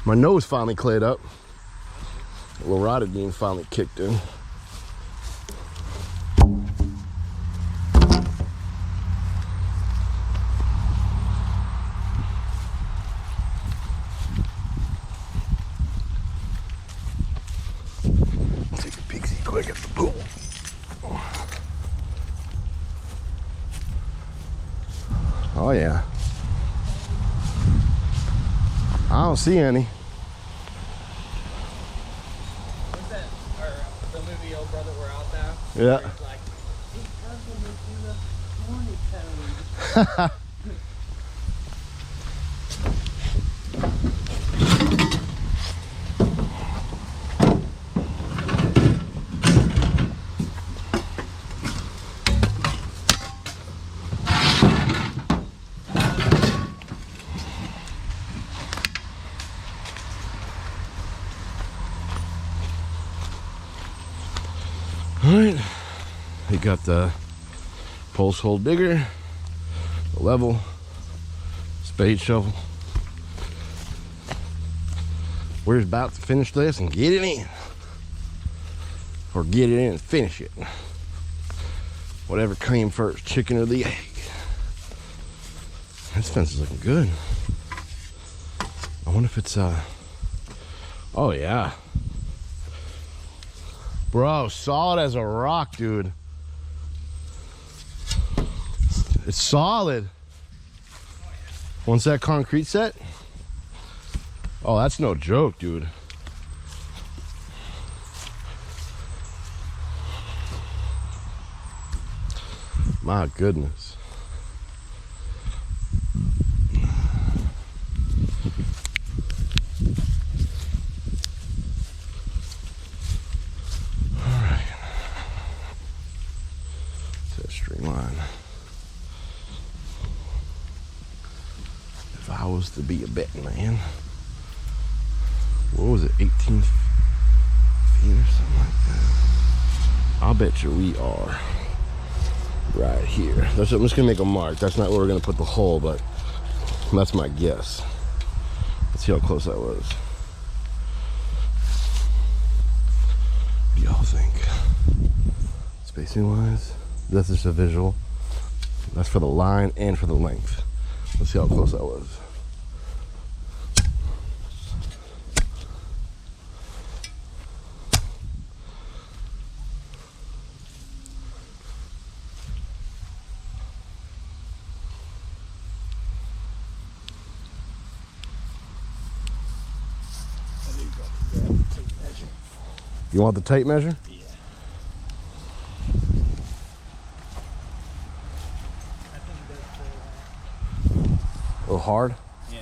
My nose finally cleared up. Loratadine finally kicked in. Take a peek quick at the pool. Oh yeah. I don't see any. What's that? Or the movie Old Brother We're Out There? Yeah. It's like, he's coming to the horny cone. All right, we got the pulse hole digger, the level, spade shovel. We're about to finish this and get it in, or get it in and finish it. Whatever came first, chicken or the egg. This fence is looking good. I wonder if it's oh yeah. Bro, solid as a rock, dude. It's solid. Once that concrete set? Oh, that's no joke, dude. My goodness. If I was to be a betting man, what was it, 18 feet or something like that? I'll bet you we are right here. I'm just gonna make a mark. That's not where we're gonna put the hole, but that's my guess. Let's see how close I was. What do y'all think? Spacing wise, that's just a visual. That's for the line and for the length. Let's see how close I was. You want the tape measure? Yeah. I think that's A little hard? yeah.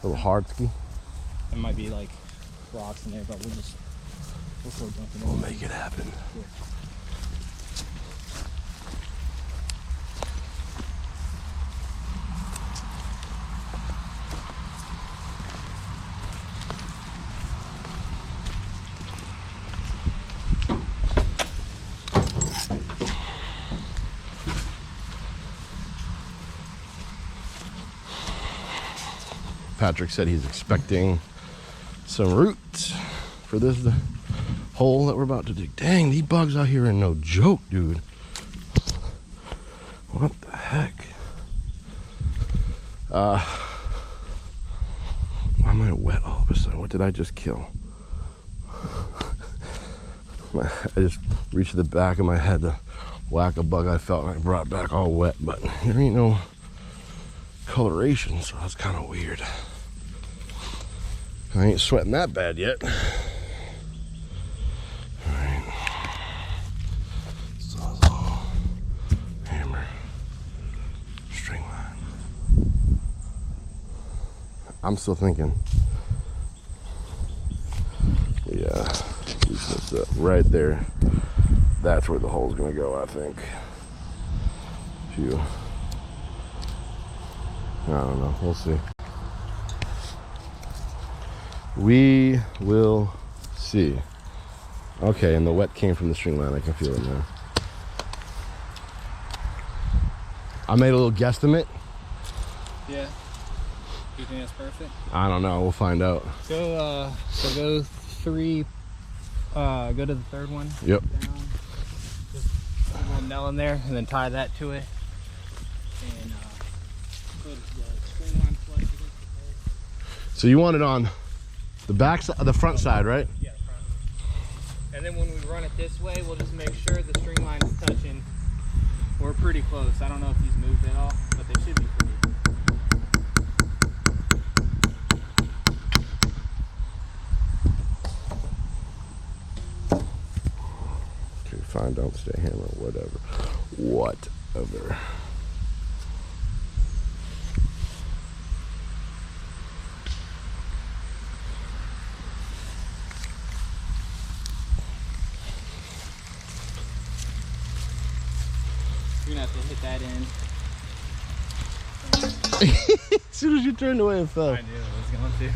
A little hard ski? It might be like rocks in there, but we'll throw something in. We'll make it happen. Yeah. Patrick said he's expecting some roots for this hole that we're about to dig. Dang, these bugs out here are no joke, dude. What the heck? Why am I wet all of a sudden? What did I just kill? I just reached the back of my head to whack a bug I felt, and I brought it back all wet, but there ain't no coloration, so that's kind of weird. I ain't sweating that bad yet. All right. Sawzall, hammer. string line. I'm still thinking. Yeah, loosen this up right there. That's where the hole's gonna go, I think. Phew. I don't know. We'll see. We will see. Okay, and the wet came from the string line. I can feel it now. I made a little guesstimate. Yeah. You think that's perfect? I don't know. We'll find out. Go. So go 3. Go to the third one. Yep. Down. Just put a little nail in there, and then tie that to it. And put the string line flush against the pole. So you want it on the back side, the front side, right? Yeah, the front. And then when we run it this way, we'll just make sure the string line's touching. We're pretty close. I don't know if these moved at all, but they should be pretty. Okay, fine. Don't stay hammer. Whatever. Whatever. You're gonna have to hit that end. As soon as you turned away, it fell. I knew it was going to.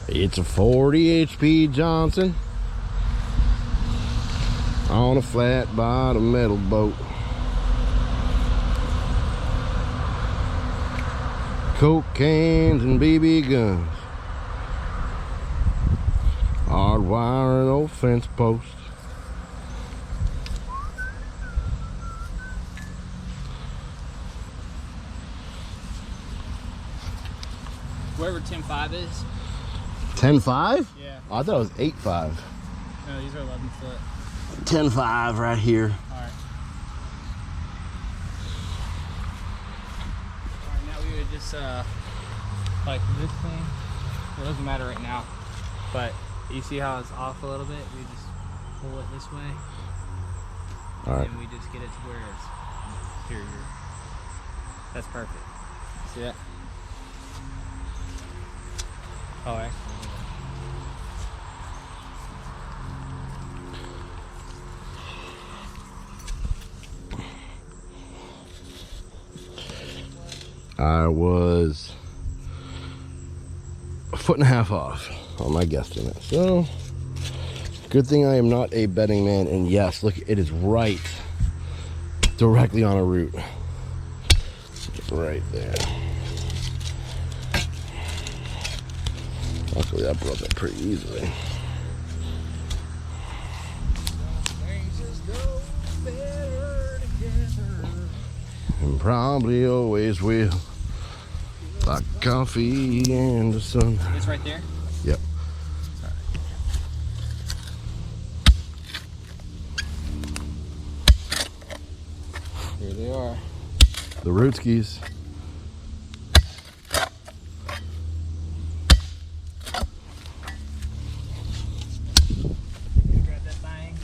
It's a 40 HP Johnson on a flat bottom metal boat. Coke cans and BB guns. Hardwire an old fence post. Wherever 10.5 is. 10.5? Yeah. Oh, I thought it was 8.5. No, these are 11 foot. 10.5 right here. Alright. Alright, now we would just, like this thing. It doesn't matter right now. But you see how it's off a little bit? We just pull it this way. Alright. And we just get it to where it's here. That's perfect. See that? Oh, actually. I was a 1.5 foot off on my guesstimate. So, good thing I am not a betting man. And yes, look, it is right directly on a root. Right there. Luckily, that broke up pretty easily. And probably always will. Like coffee and the sun. It's right there? Yep. Here they are. The root skis. Grab that thing.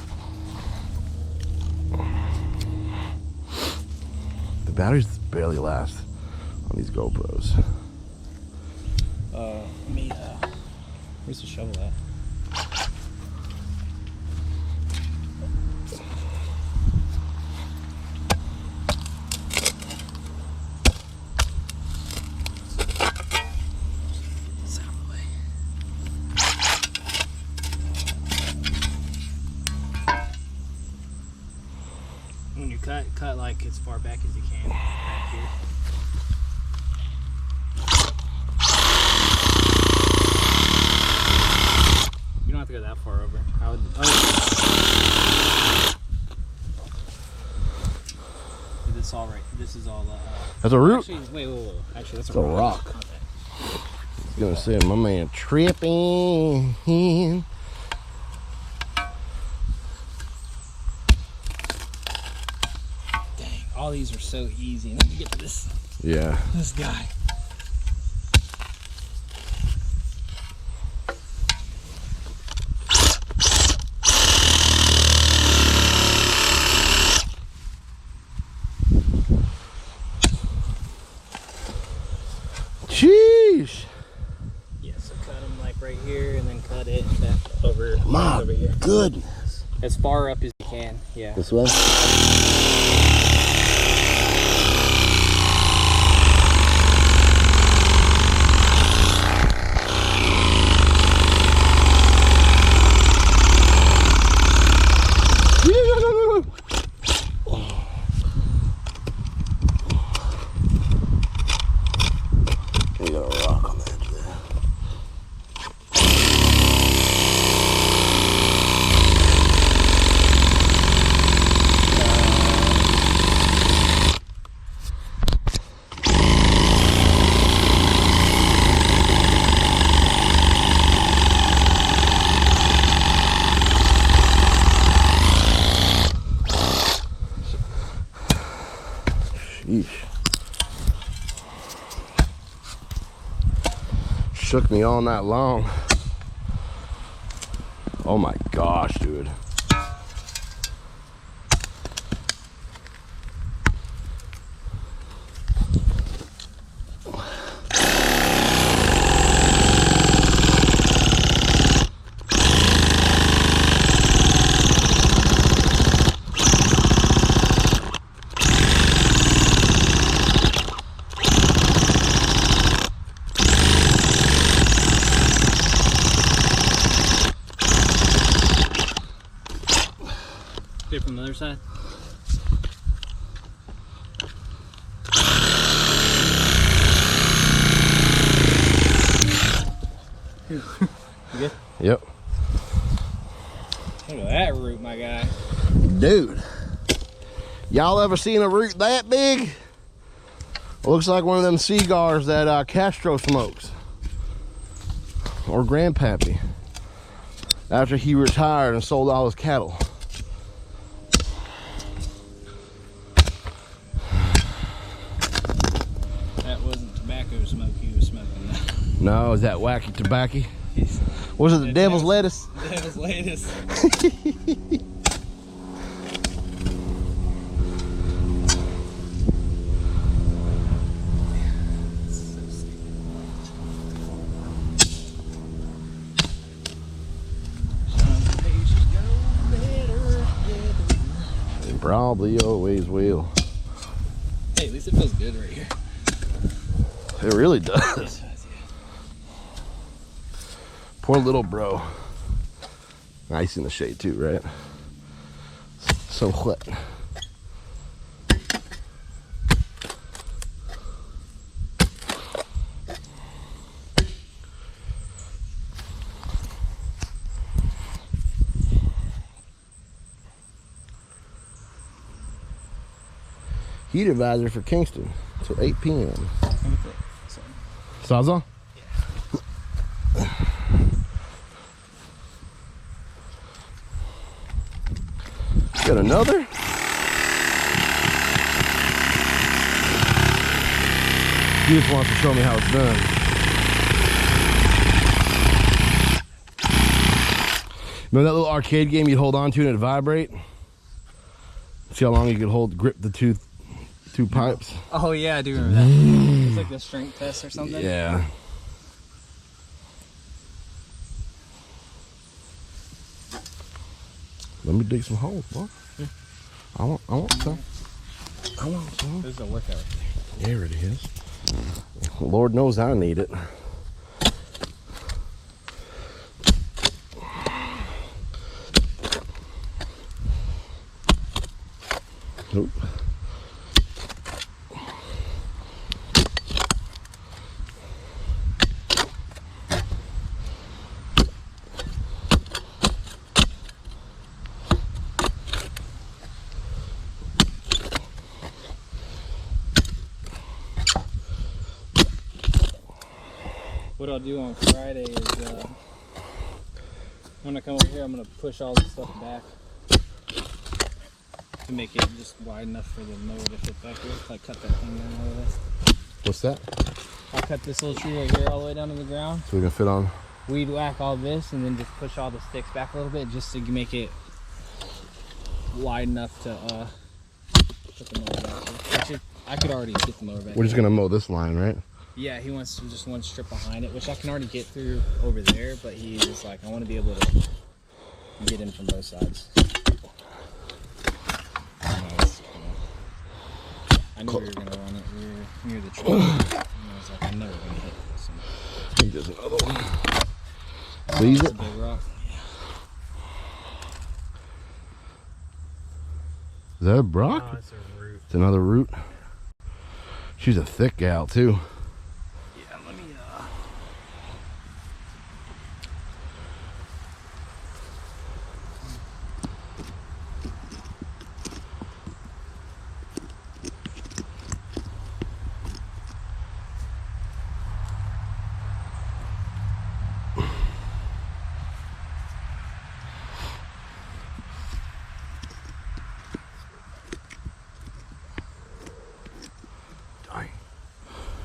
The batteries barely last on these GoPros. Where's the shovel at? When you cut like as far back as you can back here. You don't have to go that far over. I would. This all right. This is all. That's a root. Actually, wait. Actually, that's It's a rock. Okay. gonna say, my man tripping. Dang, all these are so easy. Let me get to this guy. Sheesh. Yeah, so cut them like right here and then cut it back over, My over here. goodness. As far up as you can, yeah. This way? You got a rock on the edge there. Sheesh. Shook me all night long. Oh my gosh, dude. Get from the other side. You good? Yep. Look at that root, my guy. Dude, y'all ever seen a root that big? Looks like one of them cigars that Castro smokes, or Grandpappy, after he retired and sold all his cattle. That wasn't tobacco smoke he was smoking. No, is that wacky tobacco? Was it the devil's lettuce? Devil's lettuce. It probably always will. Hey, at least it feels good right here. It really does. Poor little bro. Nice in the shade too, right? So hot. Heat advisor for Kingston till 8 p.m. Salsa? Got another? He just wants to show me how it's done. Remember that little arcade game you'd hold on to and it'd vibrate? See how long you could grip the two pipes? Oh yeah, I do remember that. It's like the strength test or something. Yeah. Let me dig some holes, boy. Yeah. I want some. I want some. This is a workout. There it is. Lord knows I need it. Nope. what I'll do on Friday is when I come over here, I'm gonna push all this stuff back to make it just wide enough for the mower to fit back here. Like cut that thing down all the way. What's that? I'll cut this little tree right here all the way down to the ground. So we can fit on. Weed whack all this and then just push all the sticks back a little bit just to make it wide enough to put the mower back here. I could already get the mower back. We're just gonna mow this line, right? Yeah, he wants just one strip behind it, which I can already get through over there, but he's just like, I want to be able to get in from both sides. I knew we were gonna run it. We were near the tree. And I was like, I'm never gonna hit this one. I think there's another one. Please That's it. a big rock. Is that a brock? Oh, it's a root. It's another root. She's a thick gal too. Yeah, let me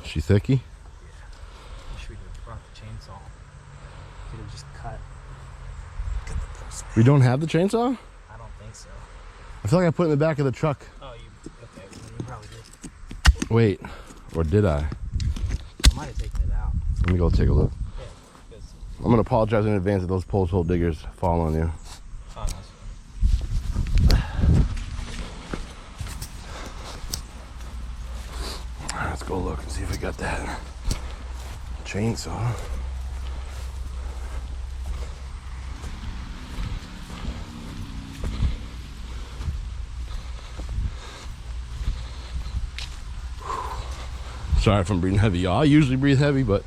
She thicky? Yeah. Wish we'd have brought the chainsaw. Could have just cut the post. We don't have the chainsaw? I don't think so. I feel like I put it in the back of the truck. Oh, okay, well, you probably did. Wait, or did I? I might have taken it out. Let me go take a look. Yeah, because I'm gonna apologize in advance if those post hole diggers fall on you. oh, that's fine. Let's go look and see if we got that chainsaw. Sorry if I'm breathing heavy, y'all. I usually breathe heavy, but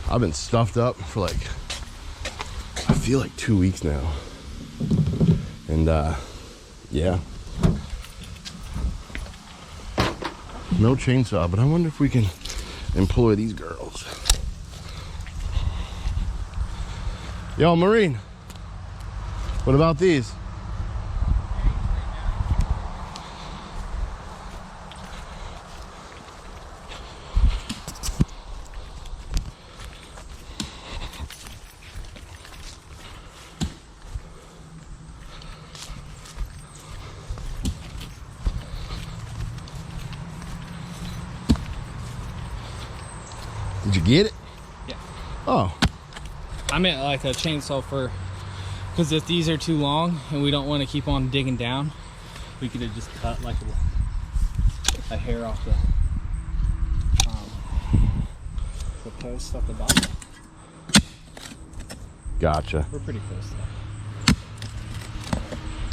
I've been stuffed up for like, I feel like 2 weeks now. And yeah. No chainsaw, but I wonder if we can employ these girls. Yo, Marine, what about these? Did you get it? Yeah. Oh. I meant like a chainsaw for, because if these are too long and we don't want to keep on digging down, we could have just cut like a hair off the post at the bottom. Gotcha. We're pretty close though.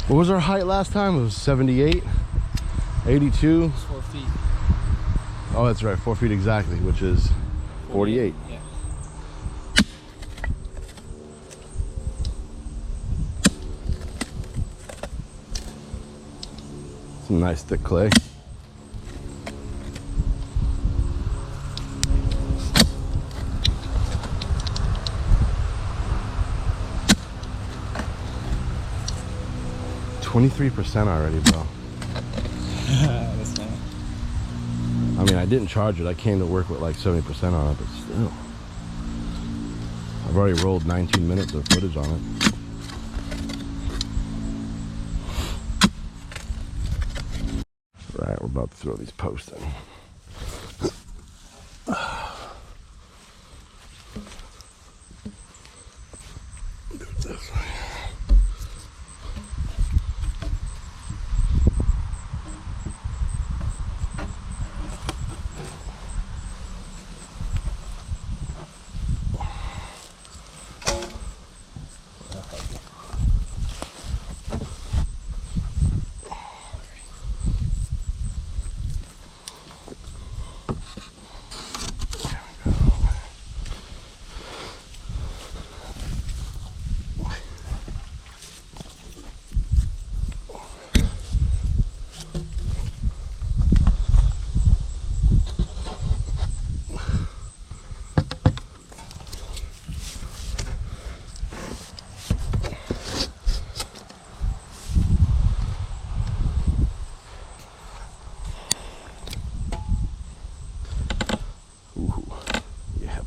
What was our height last time? It was 78, 82. It's 4 feet. Oh, that's right, 4 feet exactly, which is 48. Yeah. Some nice thick clay. $23% already, bro. That's fine. I mean, I didn't charge it. I came to work with like 70% on it, but still. I've already rolled 19 minutes of footage on it. Right, we're about to throw these posts in. Do it this way.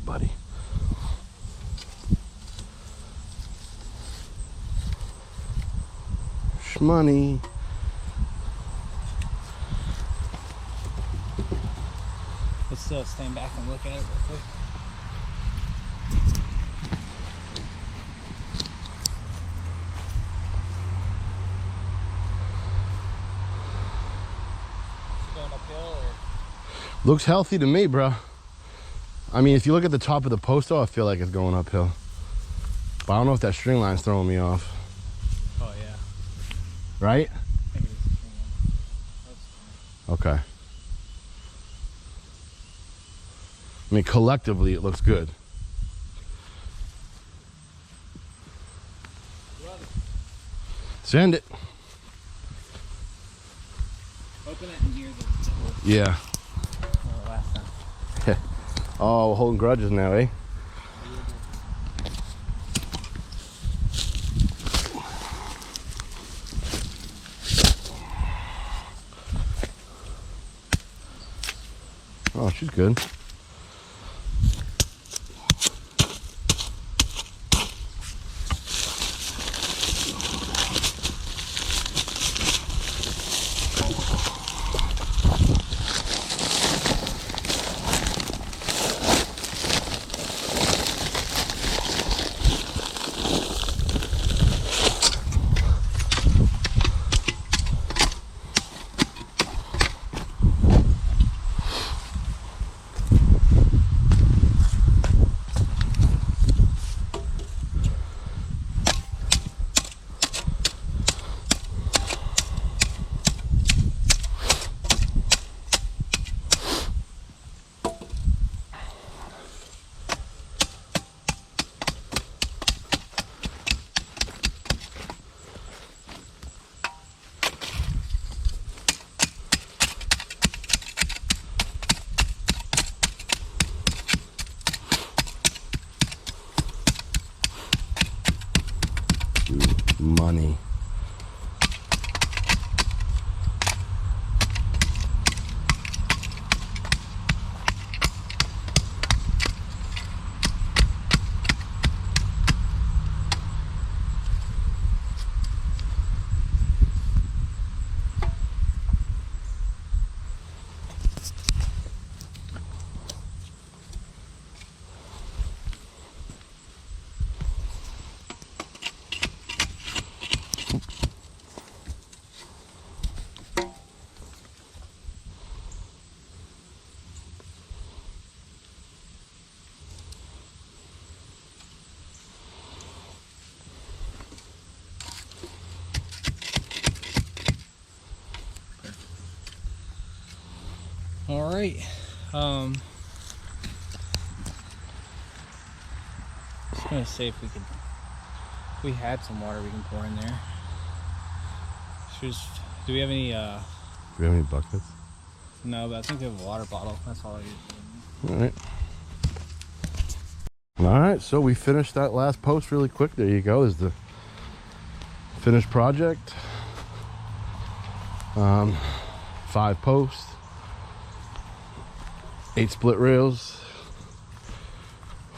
buddy. Shmoney. Let's stand back and look at it real quick. Going uphill or? Looks healthy to me, bro. I mean, if you look at the top of the post, though, I feel like it's going uphill. But I don't know if that string line's throwing me off. Oh, yeah. Right? I think it is a string line. That's fine. Okay. I mean, collectively, it looks good. Love it. Send it. Open it in here. Yeah. Oh, last time. Oh, we're holding grudges now, eh? Oh, she's good. Money. All right. Just gonna see if we could. If we had some water we can pour in there. Do we have any? Do we have any buckets? No, but I think we have a water bottle. That's all I use. All right. All right, so we finished that last post really quick. There you go, is the finished project. 5 posts, 8 split rails,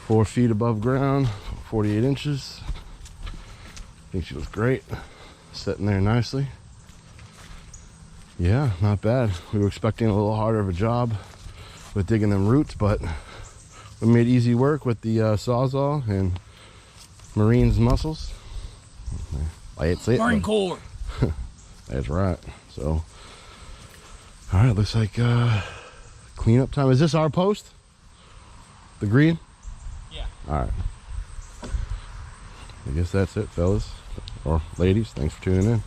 4 feet above ground, 48 inches. I think she looks great, sitting there nicely. Yeah, not bad. We were expecting a little harder of a job with digging them roots, but we made easy work with the Sawzall and Marine's muscles. Marine Corps. That's right. So, all right, looks like cleanup time. Is this our post? The green? Yeah. All right. I guess that's it, fellas or ladies. Thanks for tuning in.